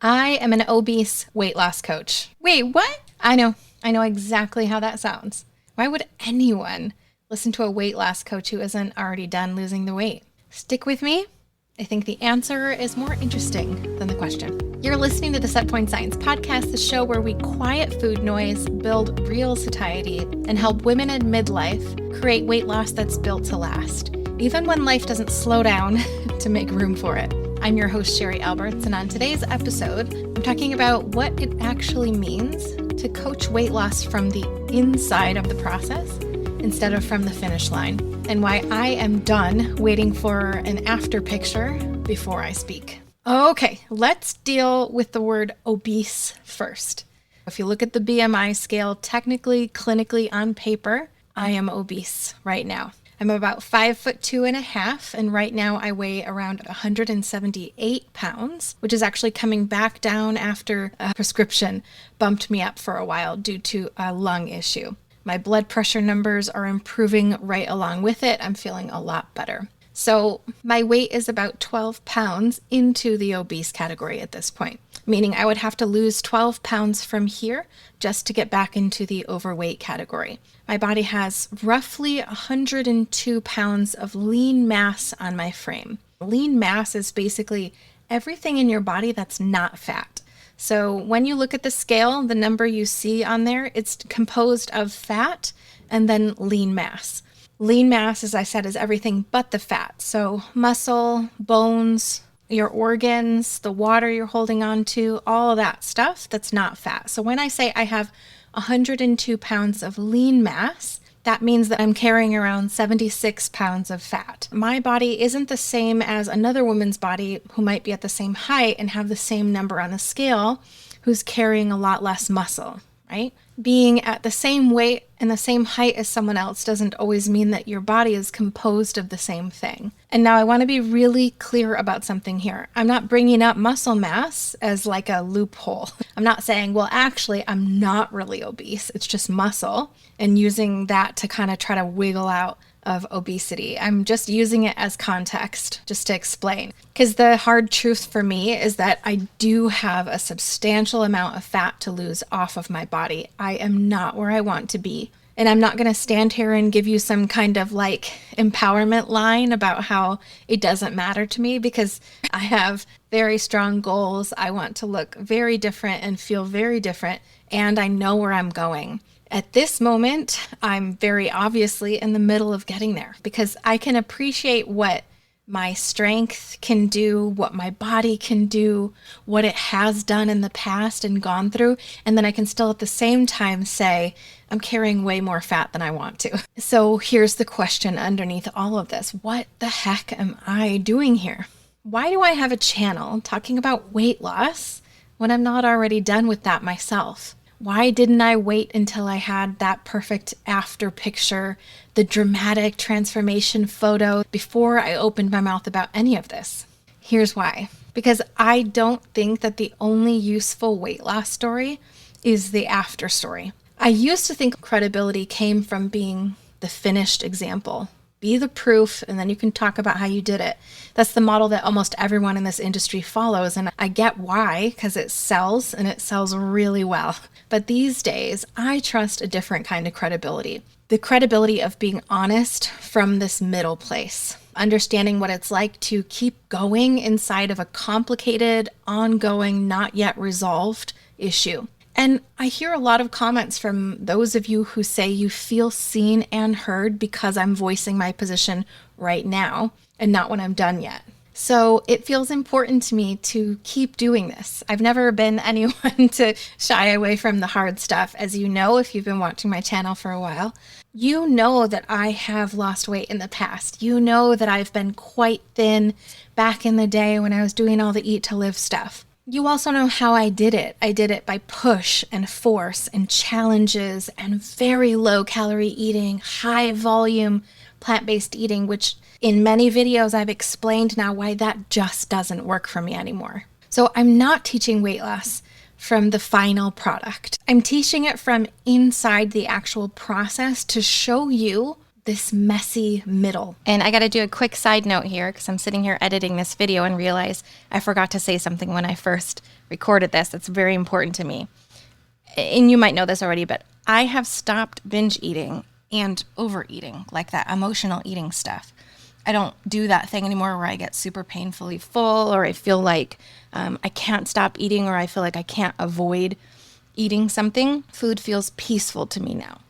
I am an obese weight loss coach. Wait, what? I know exactly how that sounds. Why would anyone listen to a weight loss coach who isn't already done losing the weight? Stick with me. I think the answer is more interesting than the question. You're listening to the Setpoint Science Podcast, the show where we quiet food noise, build real satiety, and help women in midlife create weight loss that's built to last, even when life doesn't slow down to make room for it. I'm your host, Sherry Alberts, and on today's episode, I'm talking about what it actually means to coach weight loss from the inside of the process instead of from the finish line, and why I am done waiting for an after picture before I speak. Okay, let's deal with the word obese first. If you look at the BMI scale, technically, clinically, on paper, I am obese right now. I'm about 5'2.5", and right now I weigh around 178 pounds, which is actually coming back down after a prescription bumped me up for a while due to a lung issue. My blood pressure numbers are improving right along with it. I'm feeling a lot better. So my weight is about 12 pounds into the obese category at this point, meaning I would have to lose 12 pounds from here just to get back into the overweight category. My body has roughly 102 pounds of lean mass on my frame. Lean mass is basically everything in your body that's not fat. So when you look at the scale, the number you see on there, it's composed of fat and then lean mass. Lean mass, as I said, is everything but the fat. So muscle, bones, your organs, the water you're holding on to, all of that stuff that's not fat. So when I say I have 102 pounds of lean mass, that means that I'm carrying around 76 pounds of fat. My body isn't the same as another woman's body who might be at the same height and have the same number on the scale, who's carrying a lot less muscle, right? Being at the same weight and the same height as someone else doesn't always mean that your body is composed of the same thing. And now I want to be really clear about something here. I'm not bringing up muscle mass as like a loophole. I'm not saying, well, actually, I'm not really obese. It's just muscle, and using that to kind of try to wiggle out of obesity. I'm just using it as context, just to explain. Because the hard truth for me is that I do have a substantial amount of fat to lose off of my body. I am not where I want to be. And I'm not going to stand here and give you some kind of like empowerment line about how it doesn't matter to me, because I have very strong goals. I want to look very different and feel very different, and I know where I'm going. At this moment, I'm very obviously in the middle of getting there, because I can appreciate what my strength can do, what my body can do, what it has done in the past and gone through. And then I can still at the same time say, I'm carrying way more fat than I want to. So here's the question underneath all of this. What the heck am I doing here? Why do I have a channel talking about weight loss when I'm not already done with that myself? Why didn't I wait until I had that perfect after picture, the dramatic transformation photo, before I opened my mouth about any of this? Here's why. Because I don't think that the only useful weight loss story is the after story. I used to think credibility came from being the finished example. Be the proof, and then you can talk about how you did it. That's the model that almost everyone in this industry follows, and I get why, because it sells, and it sells really well. But these days, I trust a different kind of credibility. The credibility of being honest from this middle place. Understanding what it's like to keep going inside of a complicated, ongoing, not yet resolved issue. And I hear a lot of comments from those of you who say you feel seen and heard because I'm voicing my position right now and not when I'm done yet. So it feels important to me to keep doing this. I've never been anyone to shy away from the hard stuff. As you know, if you've been watching my channel for a while, you know that I have lost weight in the past. You know that I've been quite thin back in the day when I was doing all the eat to live stuff. You also know how I did it. I did it by push and force and challenges and very low calorie eating, high volume plant-based eating, which in many videos I've explained now why that just doesn't work for me anymore. So I'm not teaching weight loss from the final product. I'm teaching it from inside the actual process to show you this messy middle. And I got to do a quick side note here because I'm sitting here editing this video and realize I forgot to say something when I first recorded this. That's very important to me. And you might know this already, but I have stopped binge eating and overeating, like that emotional eating stuff. I don't do that thing anymore where I get super painfully full, or I feel like I can't stop eating, or I feel like I can't avoid eating something. Food feels peaceful to me now.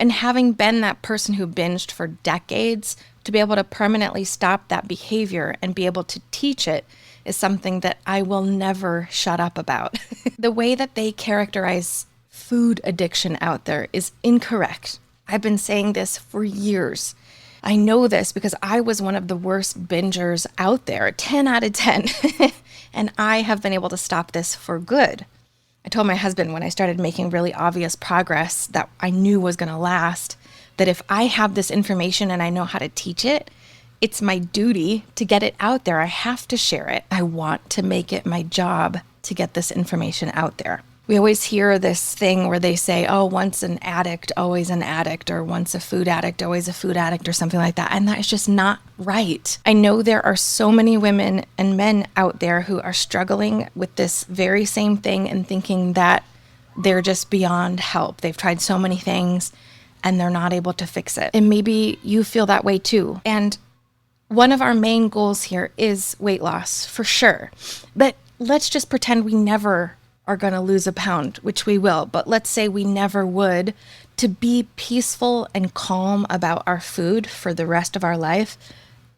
And having been that person who binged for decades, to be able to permanently stop that behavior and be able to teach it is something that I will never shut up about. The way that they characterize food addiction out there is incorrect. I've been saying this for years. I know this because I was one of the worst bingers out there, 10 out of 10. And I have been able to stop this for good. I told my husband when I started making really obvious progress that I knew was going to last, that if I have this information and I know how to teach it, it's my duty to get it out there. I have to share it. I want to make it my job to get this information out there. We always hear this thing where they say, oh, once an addict, always an addict, or once a food addict, always a food addict, or something like that. And that is just not right. I know there are so many women and men out there who are struggling with this very same thing and thinking that they're just beyond help. They've tried so many things and they're not able to fix it. And maybe you feel that way too. And one of our main goals here is weight loss, for sure. But let's just pretend we never are going to lose a pound, which we will, but let's say we never would. To be peaceful and calm about our food for the rest of our life,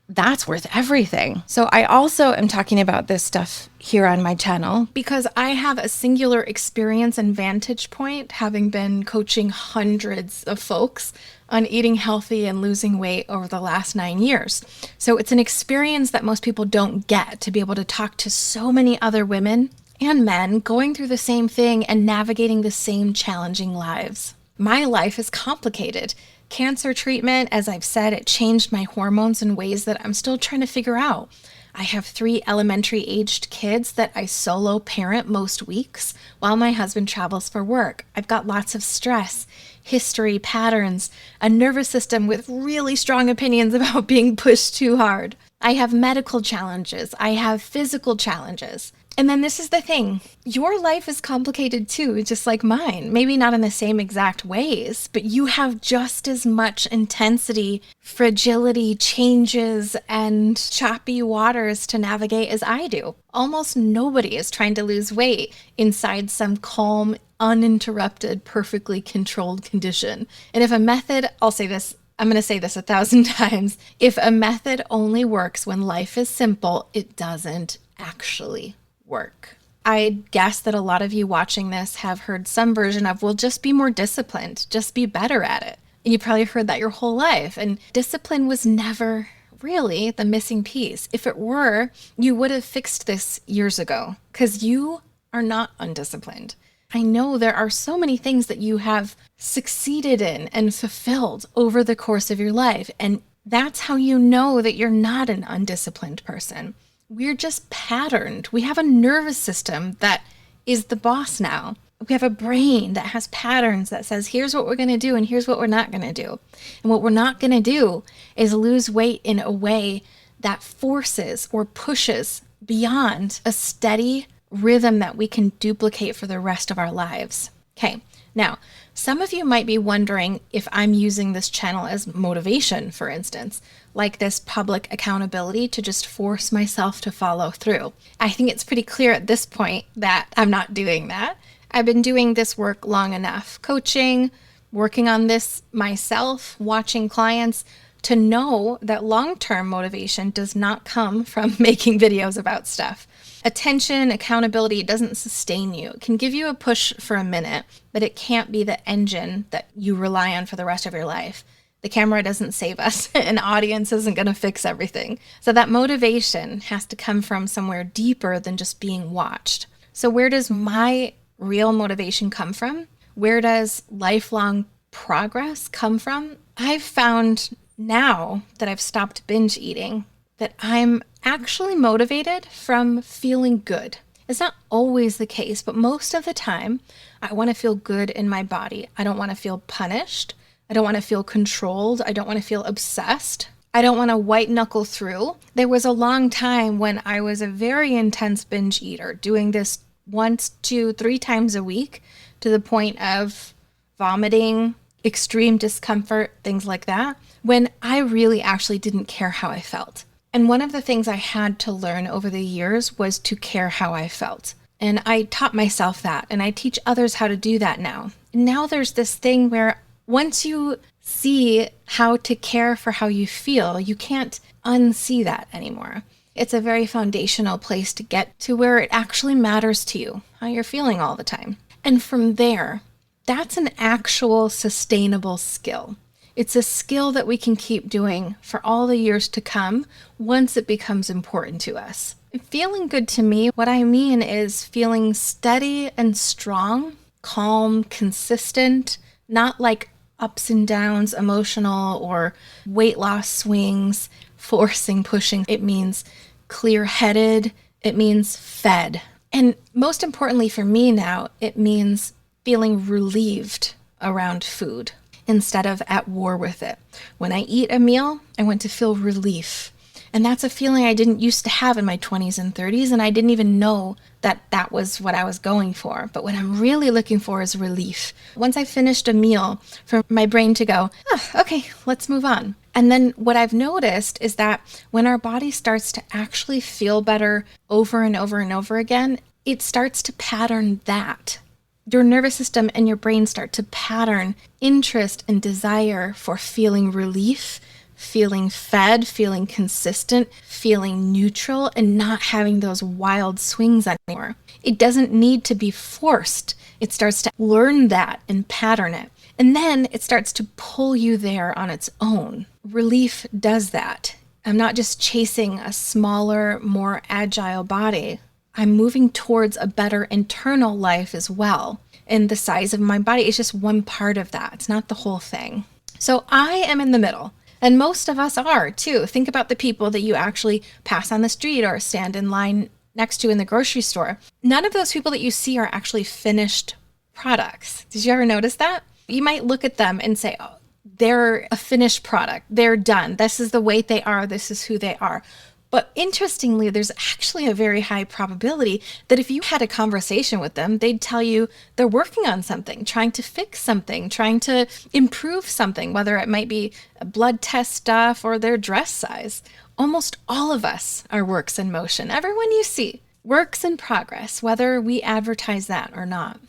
that's worth everything. So I also am talking about this stuff here on my channel because I have a singular experience and vantage point, having been coaching hundreds of folks on eating healthy and losing weight over the last 9 years. So it's an experience that most people don't get, to be able to talk to so many other women and men going through the same thing and navigating the same challenging lives. My life is complicated. Cancer treatment, as I've said, it changed my hormones in ways that I'm still trying to figure out. I have 3 elementary aged kids that I solo parent most weeks while my husband travels for work. I've got lots of stress, history, patterns, a nervous system with really strong opinions about being pushed too hard. I have medical challenges. I have physical challenges. And then this is the thing, your life is complicated too, just like mine. Maybe not in the same exact ways, but you have just as much intensity, fragility, changes, and choppy waters to navigate as I do. Almost nobody is trying to lose weight inside some calm, uninterrupted, perfectly controlled condition. And if a method, I'll say this, I'm going to say this 1,000 times, if a method only works when life is simple, it doesn't actually work. I guess that a lot of you watching this have heard some version of, well, just be more disciplined, just be better at it. And you probably heard that your whole life. And discipline was never really the missing piece. If it were, you would have fixed this years ago, because you are not undisciplined. I know there are so many things that you have succeeded in and fulfilled over the course of your life. And that's how you know that you're not an undisciplined person. We're just patterned. We have a nervous system that is the boss now. We have a brain that has patterns that says, here's what we're going to do and here's what we're not going to do. And what we're not going to do is lose weight in a way that forces or pushes beyond a steady rhythm that we can duplicate for the rest of our lives. Okay, now, some of you might be wondering if I'm using this channel as motivation, for instance, like this public accountability to just force myself to follow through. I think it's pretty clear at this point that I'm not doing that. I've been doing this work long enough, coaching, working on this myself, watching clients, to know that long-term motivation does not come from making videos about stuff. Attention, accountability, it doesn't sustain you. It can give you a push for a minute, but it can't be the engine that you rely on for the rest of your life. The camera doesn't save us. An audience isn't going to fix everything. So that motivation has to come from somewhere deeper than just being watched. So where does my real motivation come from? Where does lifelong progress come from? I've found now that I've stopped binge eating that I'm actually motivated from feeling good. It's not always the case, but most of the time, I want to feel good in my body. I don't want to feel punished. I don't want to feel controlled. I don't want to feel obsessed. I don't want to white knuckle through. There was a long time when I was a very intense binge eater, doing this once, 2, 3 times a week to the point of vomiting, extreme discomfort, things like that, when I really actually didn't care how I felt. And one of the things I had to learn over the years was to care how I felt. And I taught myself that, and I teach others how to do that now. And now there's this thing where once you see how to care for how you feel, you can't unsee that anymore. It's a very foundational place to get to where it actually matters to you, how you're feeling all the time. And from there, that's an actual sustainable skill. It's a skill that we can keep doing for all the years to come once it becomes important to us. Feeling good to me, what I mean is feeling steady and strong, calm, consistent, not like ups and downs, emotional or weight loss swings, forcing, pushing. It means clear-headed. It means fed. And most importantly for me now, it means feeling relieved around food instead of at war with it. When I eat a meal, I want to feel relief. And that's a feeling I didn't used to have in my 20s and 30s, and I didn't even know that that was what I was going for. But what I'm really looking for is relief. Once I finished a meal, for my brain to go, okay, let's move on. And then what I've noticed is that when our body starts to actually feel better over and over and over again, it starts to pattern that. Your nervous system and your brain start to pattern interest and desire for feeling relief, feeling fed, feeling consistent, feeling neutral, and not having those wild swings anymore. It doesn't need to be forced. It starts to learn that and pattern it. And then it starts to pull you there on its own. Relief does that. I'm not just chasing a smaller, more agile body. I'm moving towards a better internal life as well. And the size of my body is just one part of that. It's not the whole thing. So I am in the middle. And most of us are too. Think about the people that you actually pass on the street or stand in line next to in the grocery store. None of those people that you see are actually finished products. Did you ever notice that? You might look at them and say, oh, they're a finished product. They're done. This is the weight they are. This is who they are. But interestingly, there's actually a very high probability that if you had a conversation with them, they'd tell you they're working on something, trying to fix something, trying to improve something, whether it might be a blood test stuff or their dress size. Almost all of us are works in motion. Everyone you see, works in progress, whether we advertise that or not.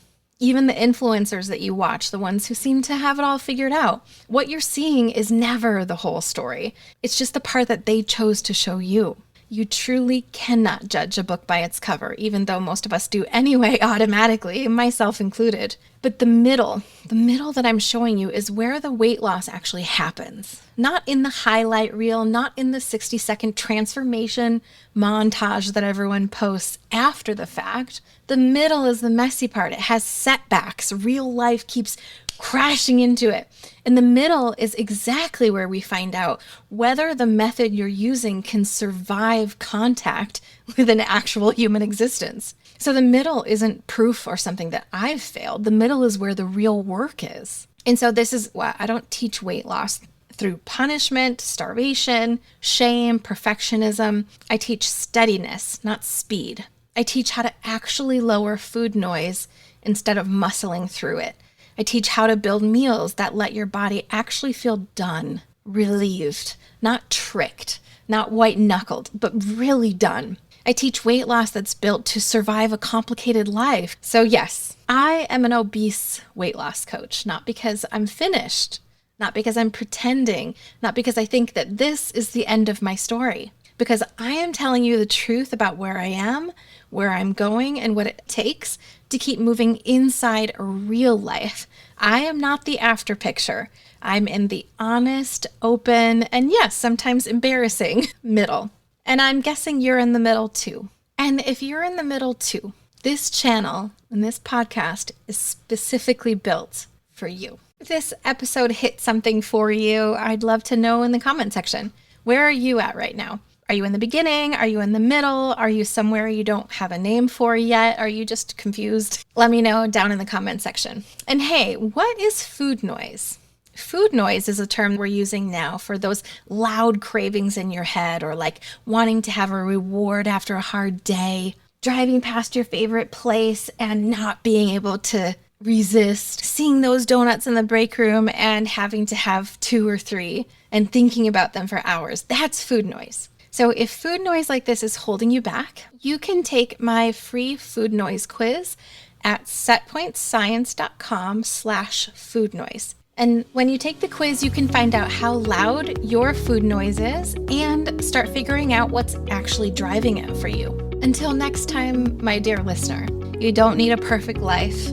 Even the influencers that you watch, the ones who seem to have it all figured out, what you're seeing is never the whole story. It's just the part that they chose to show you. You truly cannot judge a book by its cover, even though most of us do anyway automatically, myself included. But the middle that I'm showing you is where the weight loss actually happens. Not in the highlight reel, not in the 60-second transformation montage that everyone posts after the fact. The middle is the messy part. It has setbacks. Real life keeps crashing into it. And the middle is exactly where we find out whether the method you're using can survive contact with an actual human existence. So the middle isn't proof or something that I've failed. The middle is where the real work is. And so this is why I don't teach weight loss through punishment, starvation, shame, perfectionism. I teach steadiness, not speed. I teach how to actually lower food noise instead of muscling through it. I teach how to build meals that let your body actually feel done, relieved, not tricked, not white-knuckled, but really done. I teach weight loss that's built to survive a complicated life. So yes, I am an obese weight loss coach, not because I'm finished, not because I'm pretending, not because I think that this is the end of my story, because I am telling you the truth about where I am, where I'm going, and what it takes to keep moving inside a real life. I am not the after picture. I'm in the honest, open, and yes, sometimes embarrassing middle. And I'm guessing you're in the middle too. And if you're in the middle too, this channel and this podcast is specifically built for you. If this episode hit something for you, I'd love to know in the comment section. Where are you at right now? Are you in the beginning? Are you in the middle? Are you somewhere you don't have a name for yet? Are you just confused? Let me know down in the comment section. And hey, what is food noise? Food noise is a term we're using now for those loud cravings in your head, or like wanting to have a reward after a hard day, driving past your favorite place and not being able to resist, seeing those donuts in the break room and having to have 2 or 3 and thinking about them for hours. That's food noise. So if food noise like this is holding you back, you can take my free food noise quiz at setpointscience.com/food noise. And when you take the quiz, you can find out how loud your food noise is and start figuring out what's actually driving it for you. Until next time, my dear listener, you don't need a perfect life,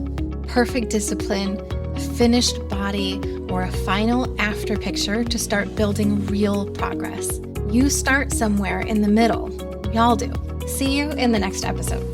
perfect discipline, a finished body, or a final after picture to start building real progress. You start somewhere in the middle. We all do. See you in the next episode.